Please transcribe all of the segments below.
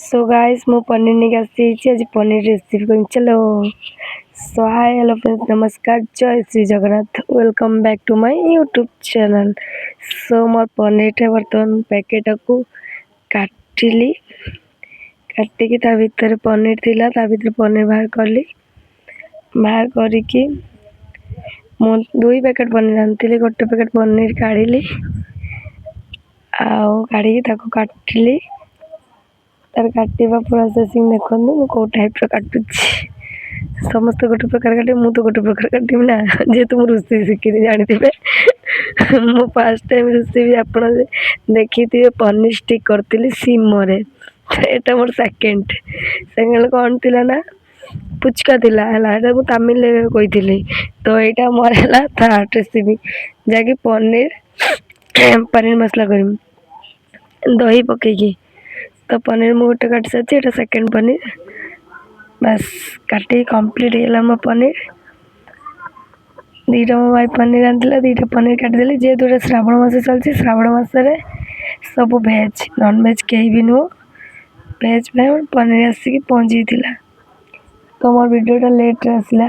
So guys मु पनीर नहीं आसी आज पनीर रेसिपी कर चलो। सो हाय हेलो फ्रेंड्स, नमस्कार, जय Shri Jagannath, welcome back to my YouTube channel. So मोर पनीर बर्तमान पैकेट को काटिली, काटिकी ता भीतर पनीर थिला, ता भीतर पनीर बाहर कली। बाहर करिकी मु 2 पैकेट पनीर आनती, गोटे पैकेट पनीर काढ़ी आउ काढ़ी ताको काटिली। तार काटिबा प्रोसेसिंग देखो मु को टाइप रो काटुची। समस्त गोटे प्रकार काटे, मु तो गोटे प्रकार काटिबी ना, जेहेतु मु रोषेई शिखी जानी थे। मु फर्स्ट टाइम रेसिपी आपण देखी थे पनीर स्टिक करती सिमरे। एटा मोर सेकंड कौन थिला ना पुचका थिला हला, एटा मु तमिल कहिथिली। तो एटा मोर हला थर्ड रेसिपी जाके पनीर पनीर मसला करम दही पकेकी। तो पनीर मु गोटे काटी सारी, एटा सेकंड पनीर बस काटी कंप्लीट है मो पनीर। दीटा मो भाई पनीर आनता, दीटा पनीर काटिदेली। जेहेतु श्रावण मास चलती, श्रावण मास सब भेज नॉन भेज कहीं भी नुह, भेज पनीर आसिक पहुँची थी। तो मोर वीडियोटा लेट आसला।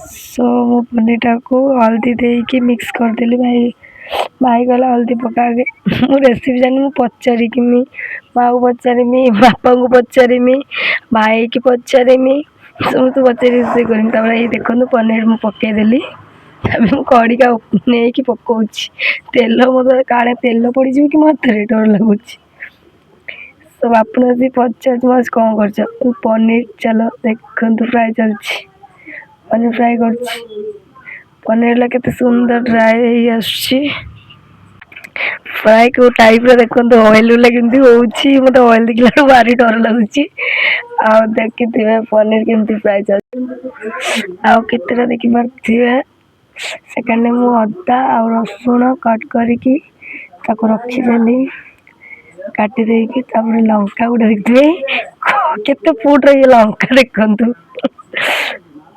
सो मो पनीरटा को हल्दी देकी मिक्स करदेली। भाई भाई कहला हल्दी पका के मु रेसिपी जानी, मु पचारिमी माँ को पचारिमी, बापा को पचारिमी, भाई की पचारिमी, समस्त पचारि से करमी। देखो पनीर मु पकईदेली, कड़ी का नहीं कि पकाऊँच तेल, मतलब काले तेल पड़ कि मत डर लगुच। सब आप पचार आज कौन कर पनीर, चलो देखो फ्राए चलती, पनीर फ्राए कर पनीर के सुंदर ड्राए आसुची। फ्राए को टाइप देखो ऑयल केमती होची, मत ऑयल देखला भारी डर लगुच। आउ देखी पनीर केमती फ्राए चल आउ केतेटा देखि पारे। सेकेंड मु अदा आ रसुण कट करके रखीदेली, काटी देकी लंका गोटे देखिए केते फुट रही लंका देखु।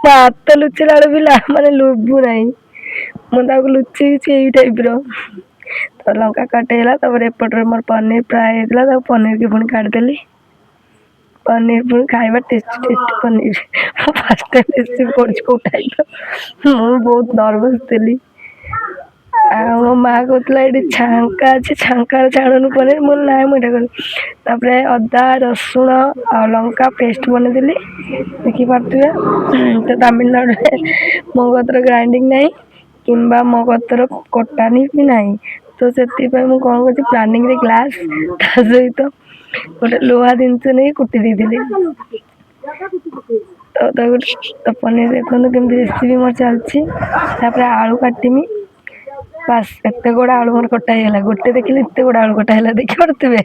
हाथ लुचेला भी माने लुभु ना, मुझे लुचे टाइप तो लंका कटेला। एपटे मोर पनीर फ्राए होता, पनीर की पुणी काटदेली। पनीर पुणी खाइबा tasty tasty paneer. First time recipe कर टाइप मु बहुत नर्वस थी। मो माँ कहला ये छांका अच्छे, छांका छाणुनु पनीर, मुझे ना मुझे कर अदा रसुण आ लंका पेस्ट बनईदेली। देखी पारे तो तमिलनाडु मो कतर ग्राइंडिंग ना कि मो कतर कटानी भी ना, तो से कौन कर प्लानिंग रे ग्लास सहित गोटे लुहा जिनस नहीं कुटी देती। तो पनीर देखो केमती रेसिपी मोर चलती। आलू काटमी, बास एत गुड़ा आलू मोर कटाईगला, गोटे देखिए एत गुड़ा आलू कटाईगला। देखी पारे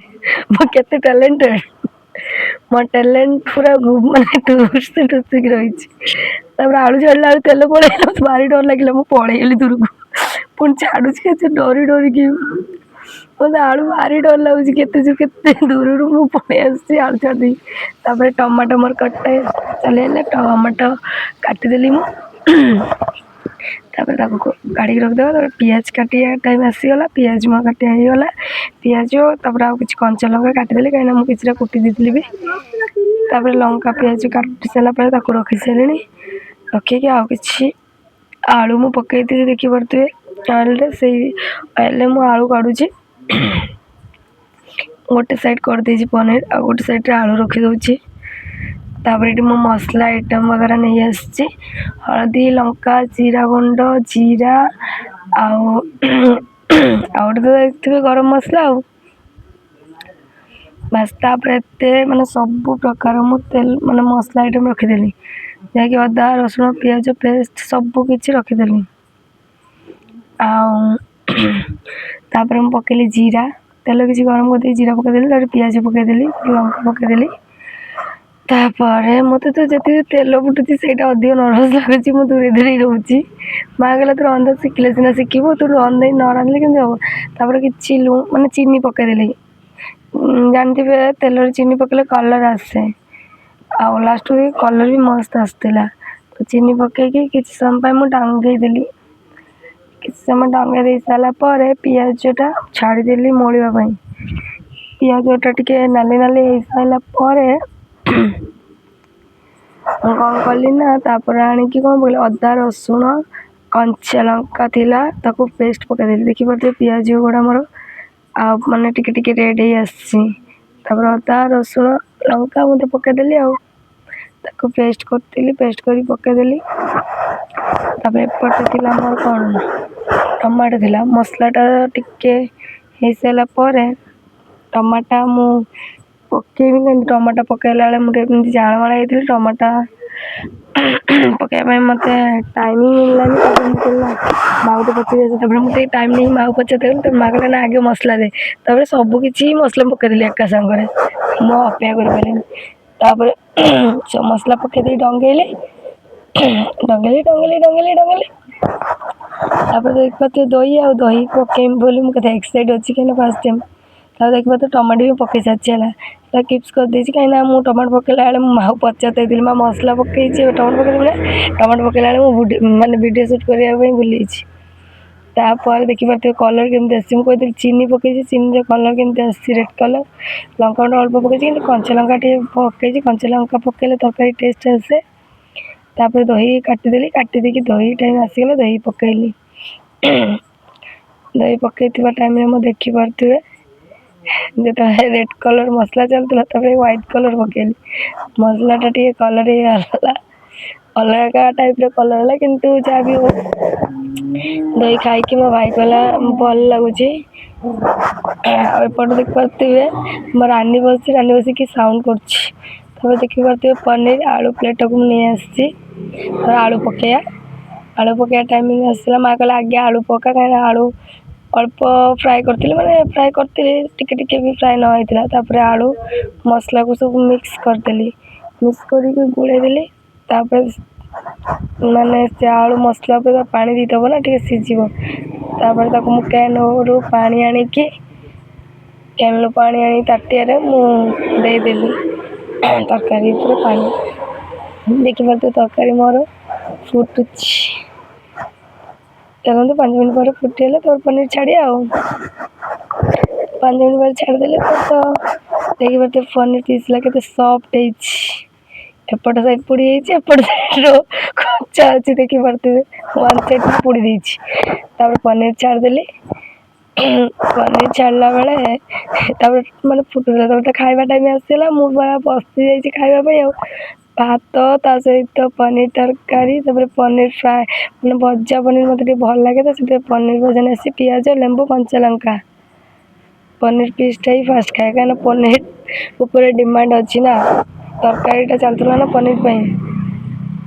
मुझे टैलेंटेड, मो टैलेंट पूरा मानते टुसिक रही। आलू छाड़ा तेल पड़े भारी डर लगे, मुझे पलैली दूर को पुणी छाड़ू डरी डरिकी मत आलू भारी डर लगुच। के दूर मुझे आलू छाड़ी टमाटो मोर कटे चले टमाटो काटिदेली मु काढ़ी रखिदेव। पियाज काटिया टाइम आसीगला, पियाज मो काटिगला, पियाज किसी कंचा लंका काटिदेली कहीं मुझे किसी कुटी देती भी। लंका पियाज काटि सारापर रखी सारे, रखिकी आउ कि आलू मु पकई थी। देखी पारे ऑयल से ऑयल मु आलू काढ़ुची, गोटे साइड कर दे पनीर आ गोटे साइड आलू रखी दौची। ये मो मसला आइटम वगैरह नहीं आसी, हल्दी लंका जीरा गुंड जीरा आउ तो देखिए गरम मसला आ बस। एते माने सब प्रकार मु तेल माने मसला आइटम रखीदेली, जैकि अदा रसुण पियाज पेस्ट सब किसी रखीदेली। तापर मु पकेली जीरा, तेल किसी गरम कर जीरा पकईदेली, पियाज पकईदेली, लंका पकईदेली। मत तो जी तेल फुटुची से अधिक नर्वस लगुच, मुझे दूरे दूरे रोची। माँ कहला तू रंधा शिखिले सीना शिखु, तू रंधा न रांधिले केमती हम। कि मानने चीनी पकईदेली, जानते तेल चीनी पकड़े कलर आसे, आ लास्ट कलर भी मस्त आसला। तो चीनी पकईकी किसी समय मुझे टांगेदेली, किसी समय टांगे दे सारापर पियाजटा छाड़देली मोड़ापी। ପିଆଜଟା ଟିକେ ନାଲି ନାଲି ହେଇସାରିଲା ପରେ ମୁଁ କ'ଣ କଲି ନା ତାପରେ ଆଣିକି କ'ଣ ପକେଇଲି ଅଦା ରସୁଣ କଞ୍ଚା ଲଙ୍କା ଥିଲା ତାକୁ ପେଷ୍ଟ ପକାଇଦେଲି। ଦେଖିପାରୁଥିବେ ପିଆଜ ଗୁଡ଼ା ମୋର ଆଉ ମାନେ ଟିକେ ଟିକେ ରେଡ୍ ହେଇ ଆସିଛି। ତାପରେ ଅଦା ରସୁଣ ଲଙ୍କା ମଧ୍ୟ ପକାଇଦେଲି ଆଉ ତାକୁ ପେଷ୍ଟ କରିଥିଲି, ପେଷ୍ଟ କରି ପକାଇଦେଲି। ତାପରେ ଏପଟେ ଥିଲା ଆମର କ'ଣ ଟମାଟୋ ଥିଲା। ମସଲାଟା ଟିକେ ହେଇସାରିଲା ପରେ ଟମାଟୋ ମୁଁ ପକେଇବି କିନ୍ତୁ ଟମାଟୋ ପକାଇଲା ବେଳେ ମୁଁ ଟିକେ ଏମିତି ଜାଳମାଳ ହେଇଥିଲି। ଟମାଟୋ ପକାଇବା ପାଇଁ ମୋତେ ଟାଇମ୍ ମିଳିଲାନି। ତାପରେ ମୁଁ କହିଲି ନା ମାଆକୁ ପଚାରି ତାପରେ ମୁଁ ଟିକେ ଟାଇମ୍ ନେଇ ମାଆକୁ ପଚାରିଦେଲି। ତ ମାଆ କହିଲା ନା ଆଗେ ମସଲା ଦେ। ତାପରେ ସବୁ କିଛି ମସଲା ପକାଇଦେଲି ଏକା ସାଙ୍ଗରେ, ମୁଁ ଅପେକ୍ଷା କରିପାରିଲିନି। ତାପରେ ମସଲା ପକାଇ ଦେଇ ଡଙ୍ଗେଇଲି। ତାପରେ ଦେଖିପାରୁଥିବେ ଦହି ଆଉ ଦହି ପକେଇବି ବୋଲି ମୁଁ କେତେ ଏକ୍ସାଇଟ୍ ଅଛି କାହିଁକିନା ଫାର୍ଷ୍ଟ ଟାଇମ୍। ତାପରେ ଦେଖିପାରୁଥିବେ ଟମାଟୋ ବି ପକାଇ ସାରିଛି ହେଲା, ସେଟା କିପ୍ସ କରିଦେଇଛି କାହିଁକିନା ମୁଁ ଟମାଟୋ ପକାଇଲା ବେଳେ ମୁଁ ମାଆକୁ ପଚାରିଦେଇଥିଲି ମା ମସଲା ପକାଇଛି ଟମାଟୋ ପକାଇଲା ବେଳେ ମୁଁ ମାନେ ଭିଡ଼ିଓ ସୁଟ୍ କରିବା ପାଇଁ ଭୁଲିଯାଇଛି। ତାପରେ ଦେଖିପାରୁଥିବେ କଲର୍ କେମିତି ଆସିଛି। ମୁଁ କହିଥିଲି ଚିନି ପକାଇଛି, ଚିନିର କଲର୍ କେମିତି ଆସିଛି ରେଡ୍ କଲର୍। ଲଙ୍କା ଗୁଣ୍ଡ ଅଳ୍ପ ପକାଇଛି କିନ୍ତୁ କଞ୍ଚା ଲଙ୍କା ଟିକେ ପକାଇଛି, କଞ୍ଚା ଲଙ୍କା ପକାଇଲେ ତରକାରୀ ଟେଷ୍ଟ ଆସେ। ତାପରେ ଦହି କାଟିଦେଲି, କାଟି ଦେଇକି ଦହି ଟାଇମ୍ ଆସିଗଲା ଦହି ପକାଇଲି। ଦହି ପକାଇଥିବା ଟାଇମ୍ରେ ମୁଁ ଦେଖିପାରୁଥିବେ ଯେତେବେଳେ ରେଡ୍ କଲର୍ ମସଲା ଚାଲୁଥିଲା ତାପରେ ହ୍ୱାଇଟ୍ କଲର୍ ପକାଇଲି। ମସଲାଟା ଟିକେ କଲର୍ ହେଇଗଲା, ଅଲଗା ଟାଇପ୍ର କଲର୍ ହେଲା କିନ୍ତୁ ଯାହା ବି ହଉ ଦହି ଖାଇକି ମୋ ଭାଇ କହିଲା ଭଲ ଲାଗୁଛି। ଆଉ ଏପଟେ ଦେଖିପାରୁଥିବେ ମୋ ରାନୀ ବସିକି ସାଉଣ୍ଡ କରୁଛି। ତାପରେ ଦେଖିପାରୁଥିବେ ପନିର ଆଳୁ ପ୍ଲେଟ୍ଟାକୁ ମୁଁ ନେଇ ଆସିଛି। ତାପରେ ଆଳୁ ପକାଇବା ଟାଇମିଂ ଆସିଲା। ମାଆ କହିଲା ଆଗେ ଆଳୁ ପକା, କାହିଁକିନା ଆଳୁ ଅଳ୍ପ ଫ୍ରାଏ କରିଥିଲି, ମାନେ ଫ୍ରାଏ କରିଥିଲି ଟିକେ ଟିକେ ବି ଫ୍ରାଏ ନ ହେଇଥିଲା। ତାପରେ ଆଳୁ ମସଲାକୁ ସବୁ ମିକ୍ସ କରିଦେଲି, ମିକ୍ସ କରିକି ଗୋଳେଇ ଦେଲି। ତାପରେ ମାନେ ସେ ଆଳୁ ମସଲା ଉପରେ ପାଣି ଦେଇଦେବ ନା ଟିକେ ସିଝିବ। ତାପରେ ତାକୁ ମୁଁ କ୍ୟାନ୍ରୁ ପାଣି ଆଣିକି ତାଟିଆରେ ମୁଁ ଦେଇଦେଲି ତରକାରୀ ଉପରେ ପାଣି। ଦେଖିପାରୁଥିବେ ତରକାରୀ ମୋର ଫୁଟୁଛି। ଚାଲନ୍ତୁ 5 ମିନିଟ୍ ପରେ ଫୁଟିଗଲେ ତାପରେ ପନିର ଛାଡ଼ିବା ଆଉ 5 ମିନିଟ୍ ପରେ ଛାଡ଼ିଦେଲେ ତ ଦେଖିପାରୁଥିବେ ପନିର ପିସ୍ଲା କେତେ ସଫ୍ଟ ହେଇଛି। ଏପଟ ସାଇଡ଼୍ ପୋଡ଼ି ଯାଇଛି, ଏପଟ ସାଇଡ଼୍ରୁ କଞ୍ଚା ଅଛି। ଦେଖିପାରୁଥିବେ ୱାନ୍ ସାଇଡ଼୍ ପୋଡ଼ି ଦେଇଛି। ତାପରେ ପନିର ଛାଡ଼ିଦେଲି। ପନିର ଛାଡ଼ିଲା ବେଳେ ତାପରେ ମାନେ ଫୁଟୁଥିଲା, ତାପରେ ଖାଇବା ଟାଇମ୍ ଆସିଗଲା। ମୁଁ ବସିଯାଇଛି ଖାଇବା ପାଇଁ ଆଉ ଭାତ ତା ସହିତ ପନିର ତରକାରୀ, ତାପରେ ପନିର ଫ୍ରାଏ ମାନେ ଭଜା ପନିର ମୋତେ ଟିକେ ଭଲ ଲାଗେ ତ ସେଥିପାଇଁ ପନିର ଭଜା ନେଇ ଆସିଛି। ପିଆଜ ଲେମ୍ବୁ କଞ୍ଚା ଲଙ୍କା ପନିର ପିସ୍ଟା ହିଁ ଫାଷ୍ଟ ଖାଏ କାହିଁକିନା ପନିର ଉପରେ ଡିମାଣ୍ଡ ଅଛି ନା, ତରକାରୀଟା ଚାଲୁଥିଲା ନା ପନିର ପାଇଁ।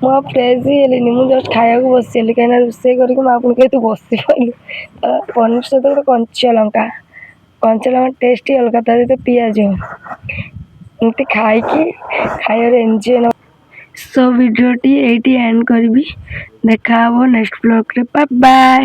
ମୁଁ ଆଉ ଫ୍ରେଶ୍ ହିଁ ହେଲିନି, ମୁଁ ଜଷ୍ଟ ଖାଇବାକୁ ବସିଗଲି କାହିଁକିନା ରୋଷେଇ କରିକି ମାଆ ପୁଣି କହିଲେ ତୁ ବସି ପଡ଼ିଲୁ। ପନିର ସହିତ ଗୋଟେ କଞ୍ଚା ଲଙ୍କା ଟେଷ୍ଟ ହିଁ ଅଲଗା, ତା ସହିତ ପିଆଜ ଏମିତି ଖାଇକି ଖାଇବାରେ ଏନ୍ଜୟ ନ। ସୋ ଭିଡ଼ିଓଟି ଏଇଠି ଏଣ୍ଡ କରିବି। ଦେଖା ହେବ ନେକ୍ସଟ ବ୍ଲଗ୍ରେ। Bye bye.